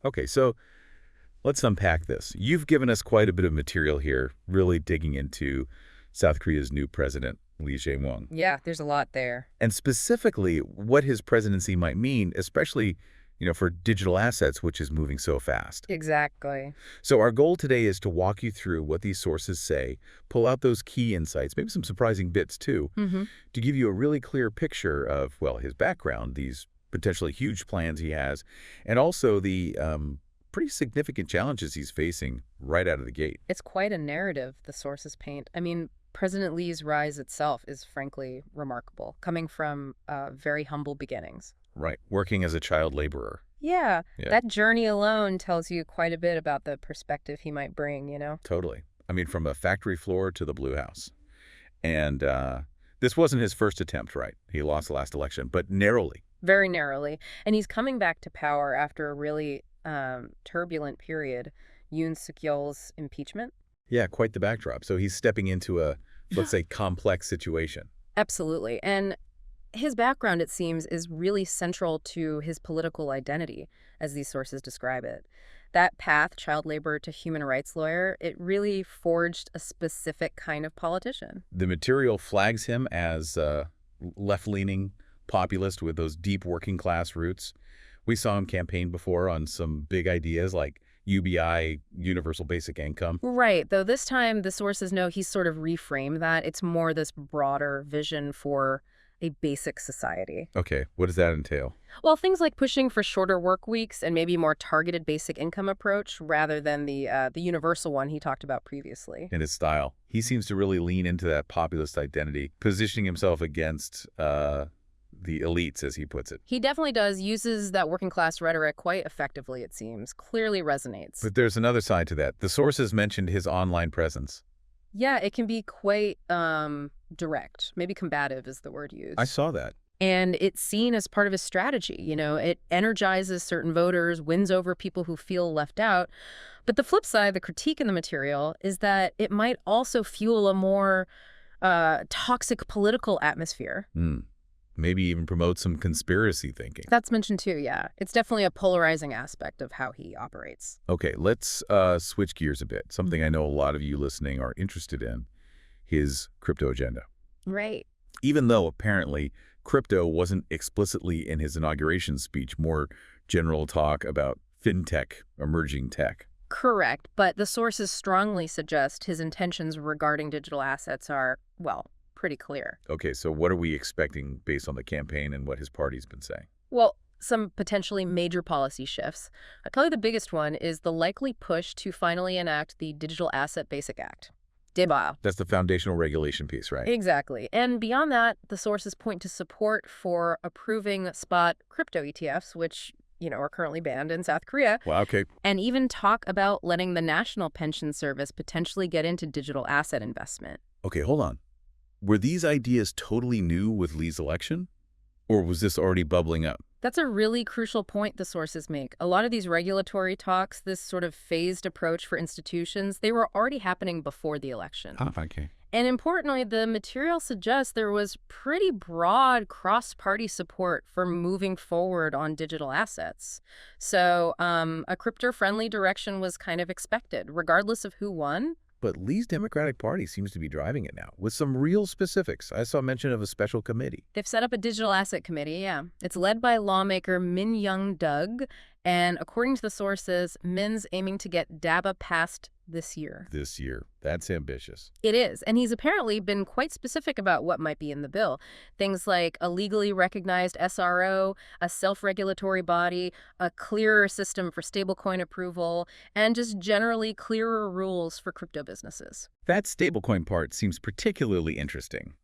Okay, so let's unpack this. You've given us quite a bit of material here, really digging into South Korea's new president, Lee Jae-myung, Yeah, there's a lot there. and specifically what his presidency might mean, especially, for digital assets, which is moving so fast. Exactly. So our goal today is to walk you through what these sources say, pull out those key insights, maybe some surprising bits too, Mm-hmm. to give you a really clear picture of, well, his background, these potentially huge plans he has, and also the pretty significant challenges he's facing right out of the gate. It's quite a narrative the sources paint. I mean, President Lee's rise itself is frankly remarkable, coming from very humble beginnings. Right, working as a child laborer. Yeah, Yeah, that journey alone tells you quite a bit about the perspective he might bring, you know? totally. I mean, from a factory floor to the Blue House. And this wasn't his first attempt, right? He lost the last election, but narrowly. Very narrowly. And he's coming back to power after a really turbulent period, Yoon Suk-yeol's impeachment. Yeah, quite the backdrop. So he's stepping into a, let's say, complex situation. Absolutely. And his background, it seems, is really central to his political identity, as these sources describe it. That path, child labor to human rights lawyer, it really forged a specific kind of politician. The material flags him as left-leaning populist with those deep working class roots. We saw him campaign before on some big ideas like UBI, Universal Basic Income. Right, though this time the sources know he's sort of reframed that. It's more this broader vision for a basic society. Okay, what does that entail? Well, things like pushing for shorter work weeks and maybe more targeted basic income approach rather than the universal one he talked about previously. In his style, he seems to really lean into that populist identity, positioning himself against the elites, as he puts it. He definitely does, uses that working class rhetoric quite effectively, it seems. Clearly resonates. But there's another side to that. The sources mentioned his online presence. Yeah, it can be quite direct. Maybe combative is the word used. I saw that. And it's seen as part of his strategy. You know, it energizes certain voters, wins over people who feel left out. But the flip side, the critique in the material, is that it might also fuel a more toxic political atmosphere. Maybe even promote some conspiracy thinking. That's mentioned too, yeah. It's definitely a polarizing aspect of how he operates. Okay, let's switch gears a bit. Something I know a lot of you listening are interested in, his crypto agenda. Right. Even though apparently crypto wasn't explicitly in his inauguration speech, more general talk about fintech, emerging tech. Correct, but the sources strongly suggest his intentions regarding digital assets are, well, pretty clear. Okay, so what are we expecting based on the campaign and what his party's been saying? Well, some potentially major policy shifts. Probably the biggest one is the likely push to finally enact the Digital Asset Basic Act, DABA. That's the foundational regulation piece, right? Exactly. And beyond that, the sources point to support for approving spot crypto ETFs, which, are currently banned in South Korea, Well, okay. and even talk about letting the National Pension Service potentially get into digital asset investment. Okay, hold on. Were these ideas totally new with Lee's election? Or was this already bubbling up? That's a really crucial point the sources make. A lot of these regulatory talks, this sort of phased approach for institutions, they were already happening before the election. Okay. And importantly, the material suggests there was pretty broad cross-party support for moving forward on digital assets. So a crypto-friendly direction was kind of expected, regardless of who won. But Lee's Democratic Party seems to be driving it now, with some real specifics. I saw mention of a special committee. They've set up a digital asset committee, yeah. It's led by lawmaker Min-young, and according to the sources, Min's aiming to get DABA passed this year. This year. That's ambitious. It is, and he's apparently been quite specific about what might be in the bill. Things like a legally recognized SRO, a self-regulatory body, a clearer system for stablecoin approval, and just generally clearer rules for crypto businesses. That stablecoin part seems particularly interesting.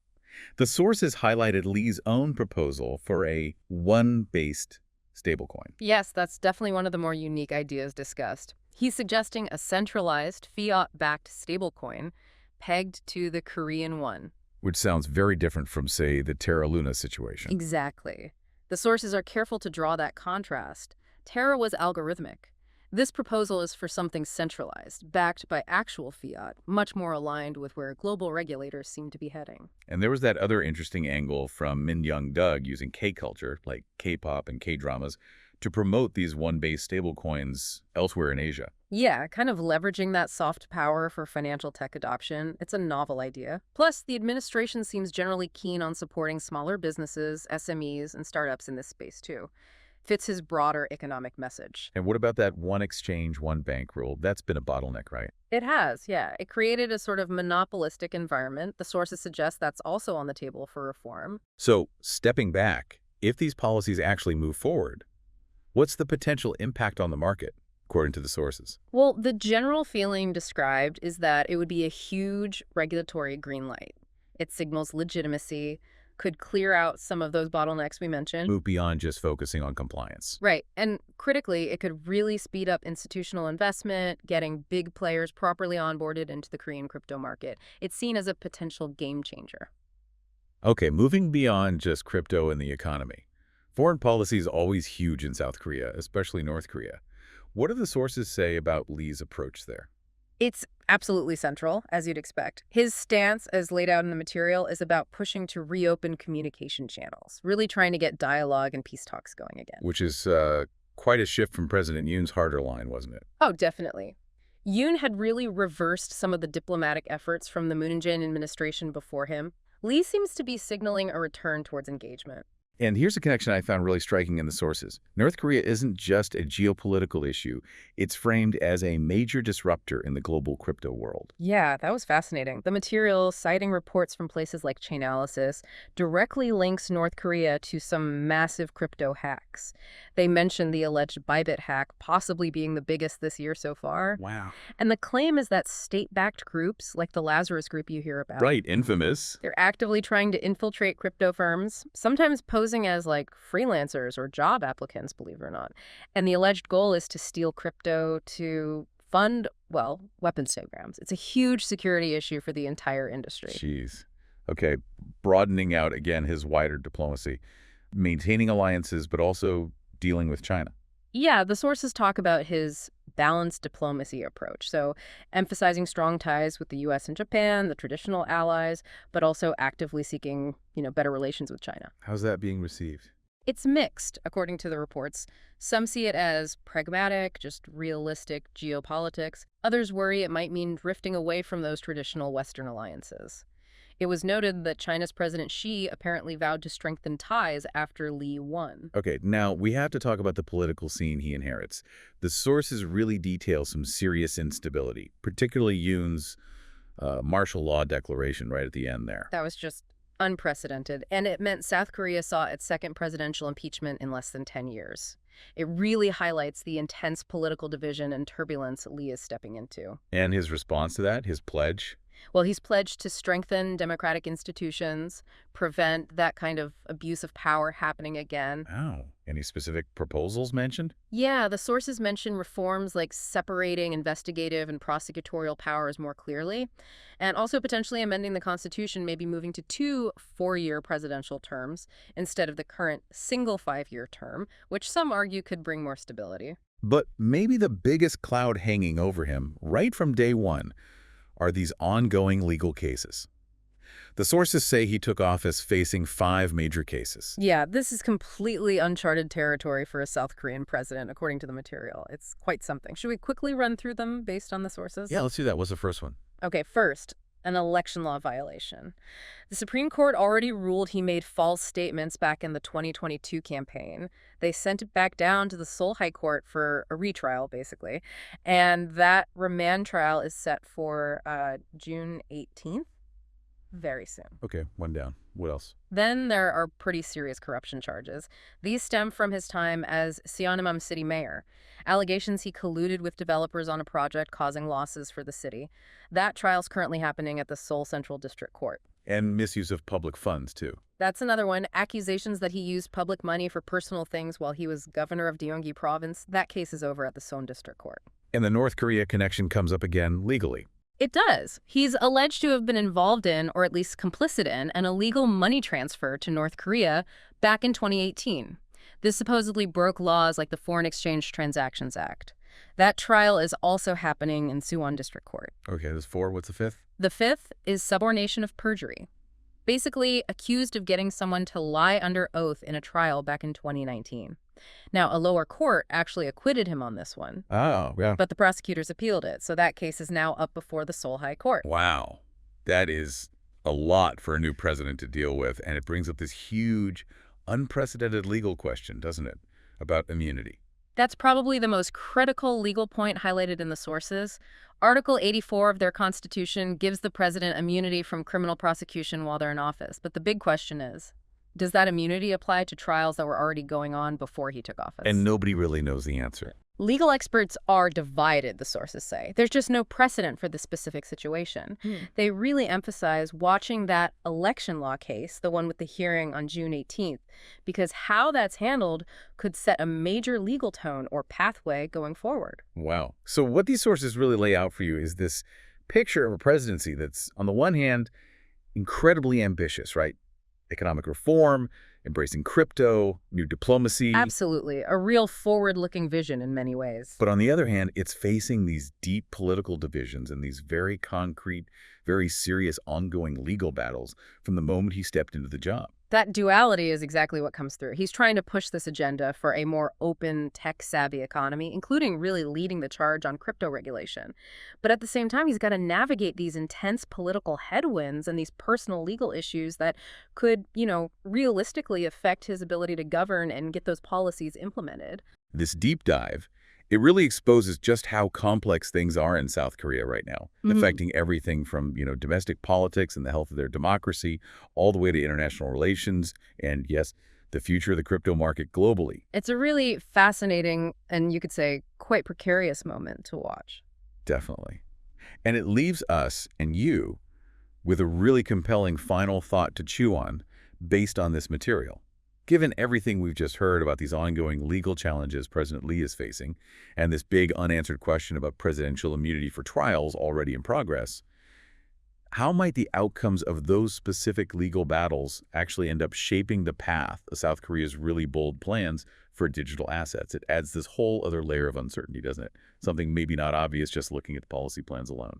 The sources highlighted Lee's own proposal for a one-based stablecoin. Yes, that's definitely one of the more unique ideas discussed. He's suggesting a centralized, fiat-backed stablecoin pegged to the Korean won. Which sounds very different from, say, the Terra Luna situation. Exactly. The sources are careful to draw that contrast. Terra was algorithmic. This proposal is for something centralized, backed by actual fiat, much more aligned with where global regulators seem to be heading. And there was that other interesting angle from Min-young using K-culture, like K-pop and K-dramas, to promote these one-base stablecoins elsewhere in Asia. Yeah, kind of leveraging that soft power for financial tech adoption. It's a novel idea. Plus, the administration seems generally keen on supporting smaller businesses, SMEs, and startups in this space, too. Fits his broader economic message. And what about that one exchange, one bank rule? That's been a bottleneck, right? It has, yeah. It created a sort of monopolistic environment. The sources suggest that's also on the table for reform. So, stepping back, if these policies actually move forward, what's the potential impact on the market, according to the sources? Well, the general feeling described is that it would be a huge regulatory green light. It signals legitimacy, could clear out some of those bottlenecks we mentioned. Move beyond just focusing on compliance. Right. And critically, it could really speed up institutional investment, getting big players properly onboarded into the Korean crypto market. It's seen as a potential game changer. Okay, moving beyond just crypto and the economy. Foreign policy is always huge in South Korea, especially North Korea. What do the sources say about Lee's approach there? It's absolutely central, as you'd expect. His stance, as laid out in the material, is about pushing to reopen communication channels, really trying to get dialogue and peace talks going again. Which is quite a shift from President Yoon's harder line, wasn't it? Oh, definitely. Yoon had really reversed some of the diplomatic efforts from the Moon Jae-in administration before him. Lee seems to be signaling a return towards engagement. And here's a connection I found really striking in the sources. North Korea isn't just a geopolitical issue. It's framed as a major disruptor in the global crypto world. Yeah, that was fascinating. The material, citing reports from places like Chainalysis, directly links North Korea to some massive crypto hacks. They mentioned the alleged Bybit hack possibly being the biggest this year so far. Wow. And the claim is that state-backed groups, like the Lazarus Group you hear about, Right, infamous. they're actively trying to infiltrate crypto firms, sometimes posing as like freelancers or job applicants, believe it or not. And the alleged goal is to steal crypto to fund, well, weapons programs. It's a huge security issue for the entire industry. Jeez. Okay, broadening out, again, his wider diplomacy. Maintaining alliances, but also dealing with China. Yeah, the sources talk about his balanced diplomacy approach. So emphasizing strong ties with the U.S. and Japan, the traditional allies, but also actively seeking, better relations with China. How's that being received? It's mixed, according to the reports. Some see it as pragmatic, just realistic geopolitics. Others worry it might mean drifting away from those traditional Western alliances. It was noted that China's President Xi apparently vowed to strengthen ties after Lee won. Okay, now we have to talk about the political scene he inherits. The sources really detail some serious instability, particularly Yoon's martial law declaration right at the end there. That was just unprecedented, and it meant South Korea saw its second presidential impeachment in less than 10 years. It really highlights the intense political division and turbulence Lee is stepping into. And his response to that, his pledge? Well, he's pledged to strengthen democratic institutions, prevent that kind of abuse of power happening again. Oh, any specific proposals mentioned? Yeah, the sources mention reforms like separating investigative and prosecutorial powers more clearly, and also potentially amending the Constitution, maybe moving to 2 4-year presidential terms instead of the current single 5-year term, which some argue could bring more stability. But maybe the biggest cloud hanging over him, right from day one, are these ongoing legal cases. The sources say he took office facing 5 major cases. Yeah, this is completely uncharted territory for a South Korean president, according to the material. It's quite something. Should we quickly run through them based on the sources? Yeah, let's do that. What's the first one? Okay, first, an election law violation. The Supreme Court already ruled he made false statements back in the 2022 campaign. They sent it back down to the Seoul High Court for a retrial, basically. And that remand trial is set for June 18th. Very soon. Okay, one down. What else? Then there are pretty serious corruption charges. These stem from his time as Seonimam city mayor. Allegations he colluded with developers on a project causing losses for the city. That trial's currently happening at the Seoul Central District Court. And misuse of public funds, too. That's another one. Accusations that he used public money for personal things while he was governor of Gyeonggi province. That case is over at the Seoul District Court. And the North Korea connection comes up again legally. It does. He's alleged to have been involved in, or at least complicit in, an illegal money transfer to North Korea back in 2018. This supposedly broke laws like the Foreign Exchange Transactions Act. That trial is also happening in Suwon District Court. Okay, there's 4. What's the 5th? The 5th is subornation of perjury. Basically, accused of getting someone to lie under oath in a trial back in 2019. Now, a lower court actually acquitted him on this one, Oh, yeah. but the prosecutors appealed it, so that case is now up before the Seoul High Court. Wow. That is a lot for a new president to deal with, and it brings up this huge, unprecedented legal question, doesn't it, about immunity? That's probably the most critical legal point highlighted in the sources. Article 84 of their Constitution gives the president immunity from criminal prosecution while they're in office. But the big question is, does that immunity apply to trials that were already going on before he took office? And nobody really knows the answer. Legal experts are divided, the sources say. There's just no precedent for this specific situation. They really emphasize watching that election law case, the one with the hearing on June 18th, because how that's handled could set a major legal tone or pathway going forward. Wow. So what these sources really lay out for you is this picture of a presidency that's, on the one hand, incredibly ambitious, right? Economic reform, embracing crypto, new diplomacy. Absolutely. A real forward-looking vision in many ways. But on the other hand, it's facing these deep political divisions and these very concrete, very serious ongoing legal battles from the moment he stepped into the job. That duality is exactly what comes through. He's trying to push this agenda for a more open, tech-savvy economy, including really leading the charge on crypto regulation. But at the same time, he's got to navigate these intense political headwinds and these personal legal issues that could, realistically affect his ability to govern and get those policies implemented. This deep dive, it really exposes just how complex things are in South Korea right now, affecting everything from, domestic politics and the health of their democracy, all the way to international relations, and yes, the future of the crypto market globally. It's a really fascinating and, you could say, quite precarious moment to watch. Definitely. And it leaves us and you with a really compelling final thought to chew on based on this material. Given everything we've just heard about these ongoing legal challenges President Lee is facing, and this big unanswered question about presidential immunity for trials already in progress, how might the outcomes of those specific legal battles actually end up shaping the path of South Korea's really bold plans for digital assets? It adds this whole other layer of uncertainty, doesn't it? Something maybe not obvious just looking at the policy plans alone.